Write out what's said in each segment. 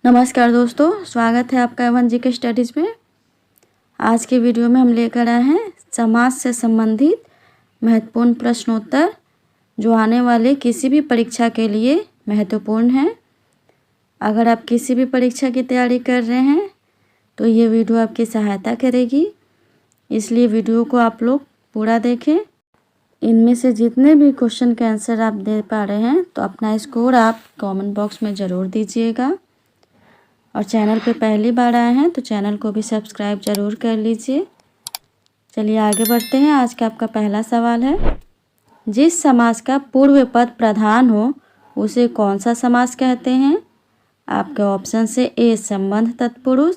नमस्कार दोस्तों, स्वागत है आपका एवन जी के स्टडीज़ में। आज के वीडियो में हम लेकर आए हैं समाज से संबंधित महत्वपूर्ण प्रश्नोत्तर जो आने वाले किसी भी परीक्षा के लिए महत्वपूर्ण हैं। अगर आप किसी भी परीक्षा की तैयारी कर रहे हैं तो ये वीडियो आपकी सहायता करेगी, इसलिए वीडियो को आप लोग पूरा देखें। इनमें से जितने भी क्वेश्चन के आंसर आप दे पा रहे हैं तो अपना स्कोर आप कमेंट बॉक्स में ज़रूर दीजिएगा। और चैनल पे पहली बार आए हैं तो चैनल को भी सब्सक्राइब ज़रूर कर लीजिए। चलिए आगे बढ़ते हैं। आज का आपका पहला सवाल है, जिस समास का पूर्व पद प्रधान हो उसे कौन सा समास कहते हैं? आपके ऑप्शन से ए संबंध तत्पुरुष,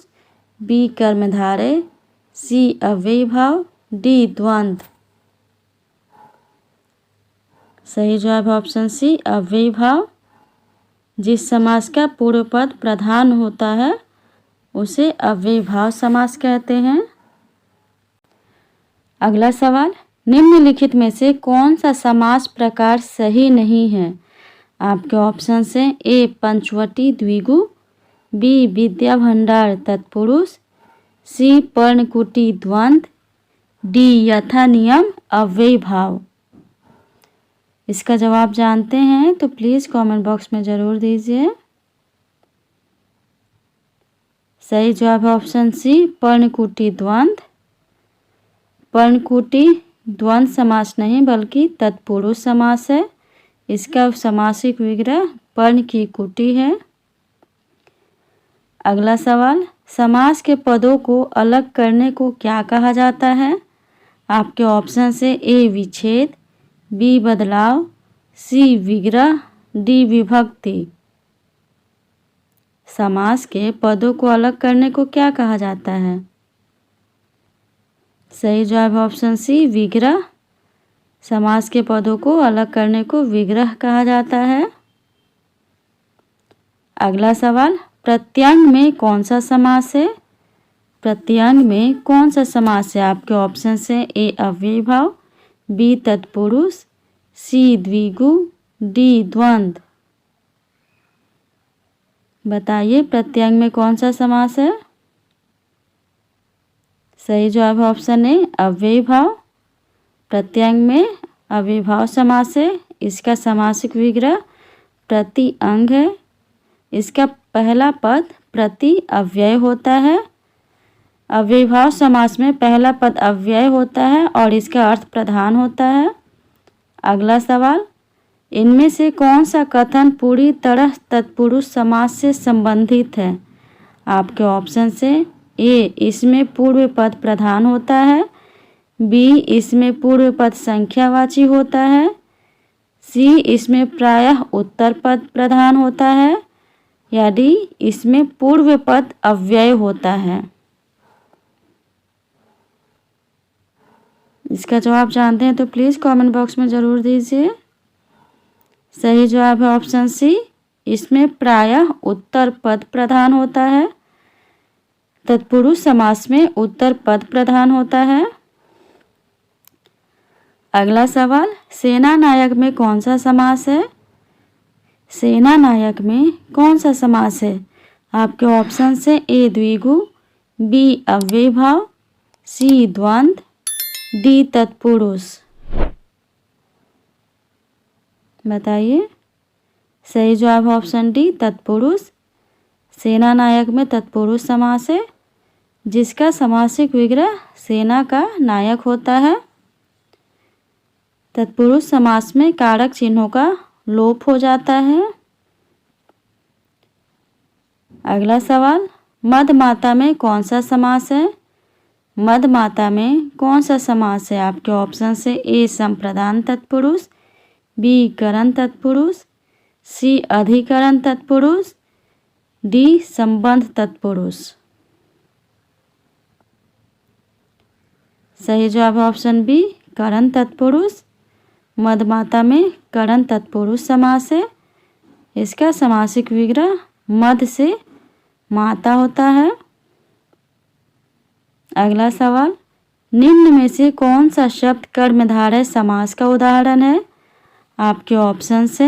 बी कर्मधारय, सी अव्ययी भाव, डी द्वंद्व। सही जवाब है ऑप्शन सी अव्ययी भाव। जिस समास का पूर्व पद प्रधान होता है उसे अव्ययी भाव समास कहते हैं। अगला सवाल, निम्नलिखित में से कौन सा समास प्रकार सही नहीं है? आपके ऑप्शन से ए पंचवटी द्विगु, बी विद्या भंडार तत्पुरुष, सी पर्णकुटी द्वंद्व, डी यथा नियम अव्ययी भाव। इसका जवाब जानते हैं तो प्लीज़ कमेंट बॉक्स में ज़रूर दीजिए। सही जवाब है ऑप्शन सी पर्णकुटी द्वंद्व। पर्णकुटी द्वंद्व समास नहीं बल्कि तत्पुरुष समास है। इसका समासिक विग्रह पर्ण की कुटी है। अगला सवाल, समास के पदों को अलग करने को क्या कहा जाता है? आपके ऑप्शन से ए विच्छेद, बी बदलाव, सी विग्रह, डी विभक्ति। समास के पदों को अलग करने को क्या कहा जाता है? सही जवाब ऑप्शन सी विग्रह। समास के पदों को अलग करने को विग्रह कहा जाता है। अगला सवाल, प्रत्यंग में कौन सा समास है? प्रत्यंग में कौन सा समास है? आपके ऑप्शन से ए अव्ययी भाव, बी तत्पुरुष, सी द्विगु, डी द्वंद्व। बताइए प्रत्यंग में कौन सा समास है? सही जवाब है ऑप्शन ए अव्ययी भाव। प्रत्यंग में अव्ययी भाव समास है। इसका समासिक विग्रह प्रति अंग है। इसका पहला पद प्रति अव्यय होता है। अव्ययी भाव समास में पहला पद अव्यय होता है और इसका अर्थ प्रधान होता है। अगला सवाल, इनमें से कौन सा कथन पूरी तरह तत्पुरुष समास से संबंधित है? आपके ऑप्शन से ए इसमें पूर्व पद प्रधान होता है, बी इसमें पूर्व पद संख्यावाची होता है, सी इसमें प्रायः उत्तर पद प्रधान होता है, या डी इसमें पूर्व पद अव्यय होता है। इसका जवाब जानते हैं तो प्लीज़ कमेंट बॉक्स में ज़रूर दीजिए। सही जवाब है ऑप्शन सी, इसमें प्रायः उत्तर पद प्रधान होता है। तत्पुरुष समास में उत्तर पद प्रधान होता है। अगला सवाल, सेना नायक में कौन सा समास है? सेना नायक में कौन सा समास है? आपके ऑप्शन से ए द्विगु, बी अव्ययी भाव, सी द्वंद्व, डी तत्पुरुष। बताइए। सही जवाब ऑप्शन डी तत्पुरुष। सेना नायक में तत्पुरुष समास है जिसका समासिक विग्रह सेना का नायक होता है। तत्पुरुष समास में कारक चिन्हों का लोप हो जाता है। अगला सवाल, मधमाता में कौन सा समास है? मधमाता में कौन सा समास है? आपके ऑप्शन से ए संप्रदान तत्पुरुष, बी करण तत्पुरुष, सी अधिकरण तत्पुरुष, डी संबंध तत्पुरुष। सही जवाब ऑप्शन बी करण तत्पुरुष। मधमाता में करण तत्पुरुष समास है। इसका समासिक विग्रह मध से माता होता है। अगला सवाल, निम्न में से कौन सा शब्द कर्मधारय समास का उदाहरण है? आपके ऑप्शन से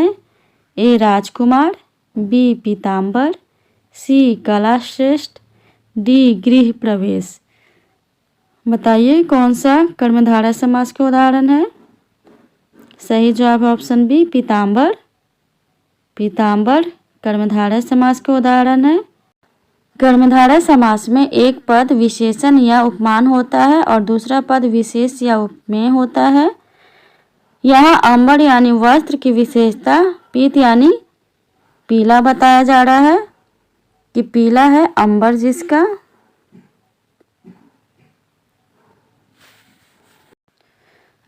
ए राजकुमार, बी पीताम्बर, सी कला श्रेष्ठ, डी गृह प्रवेश। बताइए कौन सा कर्मधारय समास का उदाहरण है। सही जवाब है ऑप्शन बी पीताम्बर। पीताम्बर कर्मधारय समास का उदाहरण है। कर्मधारय समास में एक पद विशेषण या उपमान होता है और दूसरा पद विशेष या उपमेय होता है। यहाँ अंबर यानी वस्त्र की विशेषता पीत यानी पीला बताया जा रहा है कि पीला है अंबर जिसका।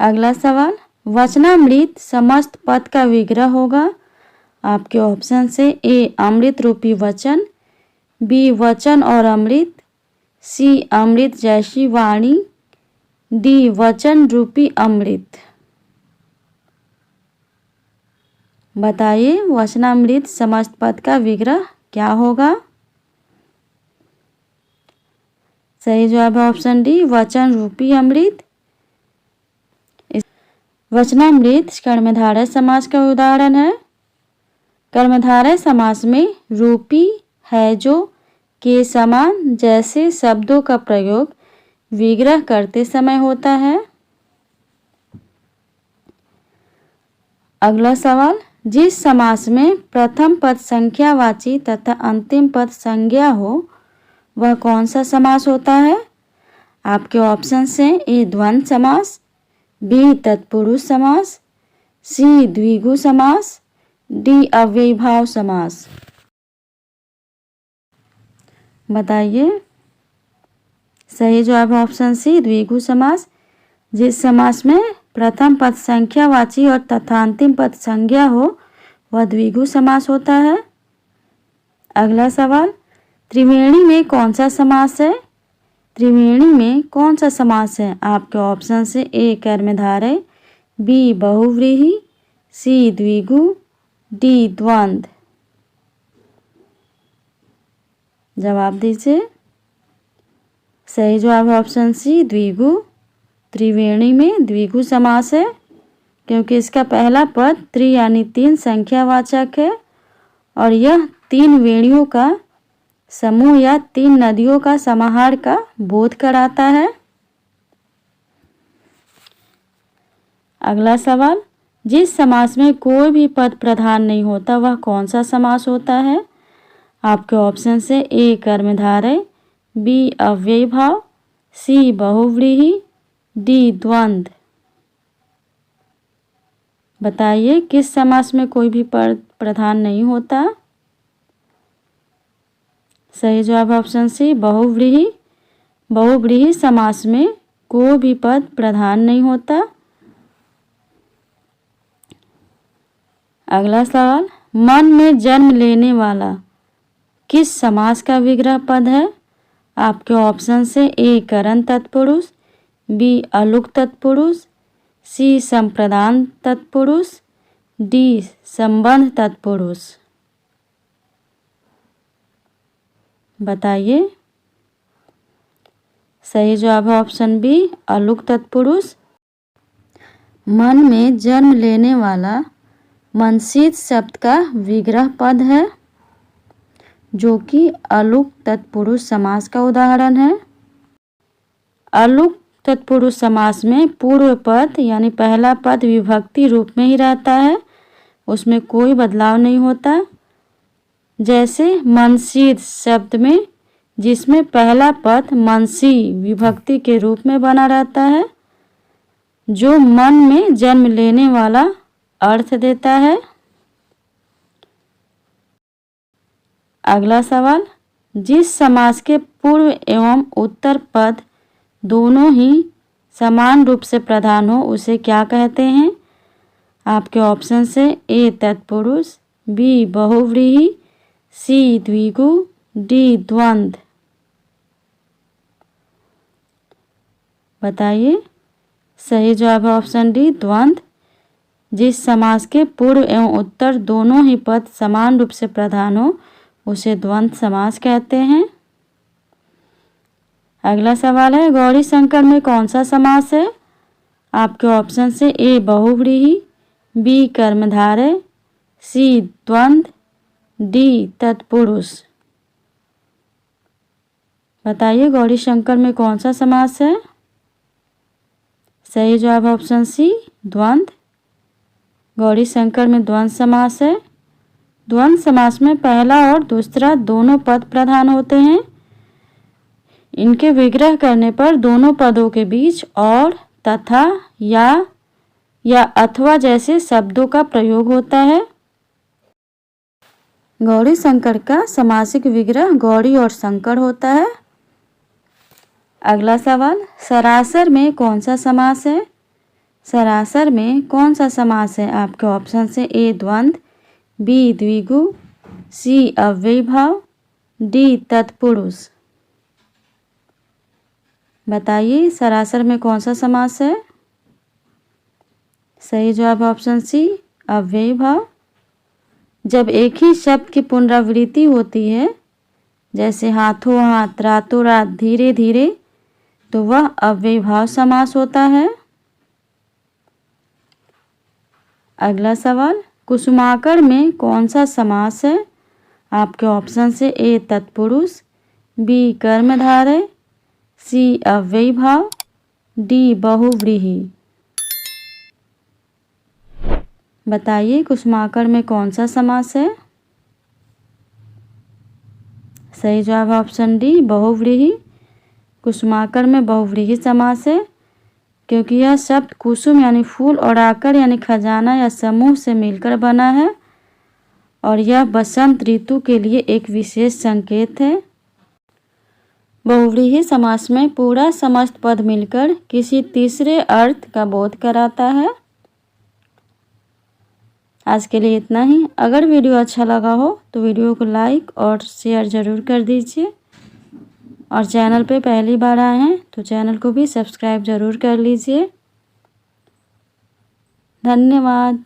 अगला सवाल, वचनामृत समस्त पद का विग्रह होगा। आपके ऑप्शन से ए अमृत रूपी वचन, बी वचन और अमृत, सी अमृत जैसी वाणी, डी वचन रूपी अमृत। बताइए वचनामृत समस्त पद का विग्रह क्या होगा। सही जवाब है ऑप्शन डी वचन रूपी अमृत। वचनामृत कर्मधारय समास का उदाहरण है। कर्मधारय समास में रूपी है जो के समान जैसे शब्दों का प्रयोग विग्रह करते समय होता है। अगला सवाल, जिस समास में प्रथम पद संख्यावाची तथा अंतिम पद संज्ञा हो वह कौन सा समास होता है। आपके ऑप्शन से ए द्वंद्व समास, बी तत्पुरुष समास, सी द्विगु समास, डी अव्ययीभाव समास। बताइए। सही जवाब है ऑप्शन सी द्विगु समास। जिस समास में प्रथम पद संख्यावाची और तथा अंतिम पद संज्ञा हो वह द्विगु समास होता है। अगला सवाल, त्रिवेणी में कौन सा समास है। त्रिवेणी में कौन सा समास है। आपके ऑप्शन से ए कर्मधारय, बी बहुव्रीहि, सी द्विगु, डी द्वंद्व। जवाब दीजिए। सही जवाब है ऑप्शन सी द्विगु। त्रिवेणी में द्विगु समास है क्योंकि इसका पहला पद त्रि यानी तीन संख्यावाचक है और यह तीन वेणियों का समूह या तीन नदियों का समाहार का बोध कराता है। अगला सवाल, जिस समास में कोई भी पद प्रधान नहीं होता वह कौन सा समास होता है। आपके ऑप्शन से ए कर्मधारय, बी अव्ययीभाव, सी बहुव्रीहि, डी द्वंद्व। बताइए किस समास में कोई भी पद प्रधान नहीं होता। सही जवाब ऑप्शन सी बहुव्रीहि। बहुव्रीहि समास में कोई भी पद प्रधान नहीं होता। अगला सवाल, मन में जन्म लेने वाला किस समास का विग्रह पद है। आपके ऑप्शन से ए करण तत्पुरुष, बी अलुक तत्पुरुष, सी संप्रदान तत्पुरुष, डी संबंध तत्पुरुष। बताइए। सही जवाब है ऑप्शन बी अलुक तत्पुरुष। मन में जन्म लेने वाला मनसीद शब्द का विग्रह पद है जो कि अलुक तत्पुरुष समास का उदाहरण है। अलुक तत्पुरुष समास में पूर्व पद यानी पहला पद विभक्ति रूप में ही रहता है, उसमें कोई बदलाव नहीं होता। जैसे मनसीद शब्द में जिसमें पहला पद मनसी विभक्ति के रूप में बना रहता है जो मन में जन्म लेने वाला अर्थ देता है। अगला सवाल, जिस समास के पूर्व एवं उत्तर पद दोनों ही समान रूप से प्रधान हो उसे क्या कहते हैं। आपके ऑप्शन से ए तत्पुरुष, बी बहुव्रीहि, सी द्विगु, डी द्वंद्व। बताइए। सही जवाब है ऑप्शन डी द्वंद्व। जिस समास के पूर्व एवं उत्तर दोनों ही पद समान रूप से प्रधान हो उसे द्वंद्व समास कहते हैं। अगला सवाल है, गौरी शंकर में कौन सा समास है। आपके ऑप्शन से ए बहुव्रीहि, बी कर्मधारय, सी द्वंद्व, डी तत्पुरुष। बताइए गौरी शंकर में कौन सा समास है? सही जवाब ऑप्शन सी, द्वंद्व। गौरी शंकर में द्वंद्व समास है। द्वंद्व समास में पहला और दूसरा दोनों पद प्रधान होते हैं। इनके विग्रह करने पर दोनों पदों के बीच और, तथा, या अथवा जैसे शब्दों का प्रयोग होता है। गौरी शंकर का समासिक विग्रह गौरी और शंकर होता है। अगला सवाल, सरासर में कौन सा समास है? सरासर में कौन सा समास है? आपके ऑप्शन से ए द्वंद्व, बी द्विगु, सी अव्ययीभाव, डी तत्पुरुष। बताइए सरासर में कौन सा समास है? सही जवाब ऑप्शन सी, अव्ययीभाव। जब एक ही शब्द की पुनरावृत्ति होती है, जैसे हाथों हाथ, रातों रात, धीरे धीरे, तो वह अव्ययीभाव समास होता है। अगला सवाल, कुसुमाकर में कौन सा समास है? आपके ऑप्शन से ए तत्पुरुष, बी कर्मधारय, सी अव्ययीभाव, डी बहुव्रीहि। बताइए कुसुमाकर में कौन सा समास है? सही जवाब ऑप्शन डी, बहुव्रीहि। कुसुमाकर में बहुव्रीहि समास है क्योंकि यह शब्द कुसुम यानी फूल और आकर यानी खजाना या समूह से मिलकर बना है और यह बसंत ऋतु के लिए एक विशेष संकेत है। बहुव्रीहि समास में पूरा समस्त पद मिलकर किसी तीसरे अर्थ का बोध कराता है। आज के लिए इतना ही। अगर वीडियो अच्छा लगा हो तो वीडियो को लाइक और शेयर ज़रूर कर दीजिए और चैनल पे पहली बार आए हैं तो चैनल को भी सब्सक्राइब ज़रूर कर लीजिए। धन्यवाद।